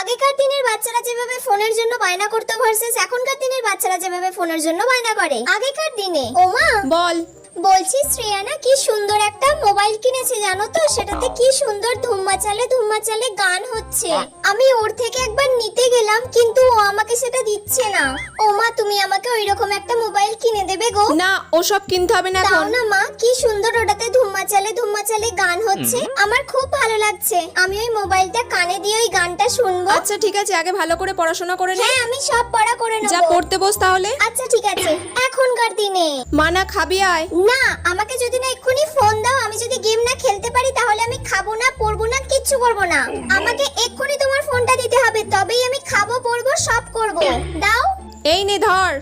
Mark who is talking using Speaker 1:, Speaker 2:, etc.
Speaker 1: আগেকার দিনের বাচ্চারা যেভাবে ফোনের জন্য বায়না করতো ভার্সেস এখনকার দিনের বাচ্চারা যেভাবে ফোনের জন্য বায়না করে। আগেকার দিনে ওমা
Speaker 2: বল।
Speaker 1: বলছি শ্রেয়া না কি সুন্দর একটা মোবাইল কিনেছে জানো তো, সেটাতে কি সুন্দর ধুম্মা চালে গান হচ্ছে। আমি ওর থেকে একবার নিতে গেলাম কিন্তু ও আমাকে সেটা দিচ্ছে না। ওমা তুমি আমাকে ওইরকম একটা মোবাইল কিনে দেবে গো?
Speaker 2: না, ওসব কিনতে হবে না
Speaker 1: দাও
Speaker 2: এখন।
Speaker 1: না মা, কি সুন্দর ওটাতে ধুম্মা চালে গান হচ্ছে, আমার খুব ভালো লাগছে। আমি ওই মোবাইলটা কানে দিয়ে ওই গানটা শুনবো।
Speaker 2: আচ্ছা ঠিক আছে, আগে ভালো করে পড়াশোনা করে নে।
Speaker 1: হ্যাঁ আমি সব পড়া করে
Speaker 2: যা
Speaker 1: নেব।
Speaker 2: পড়তে বস তাহলে।
Speaker 1: আচ্ছা ঠিক আছে। এখনকার দিনে
Speaker 2: মানা খাবি আয়।
Speaker 1: না, আমাকে যদি না এক্ষুনি ফোন দাও, আমি যদি গেম না খেলতে পারি তাহলে আমি খাবো না, পড়বো না, কিচ্ছু করবো না। আমাকে এক্ষুনি তোমার ফোনটা দিতে হবে, তবেই আমি খাবো, পড়বো, সব করবো। দাও।
Speaker 2: এই নে ধর।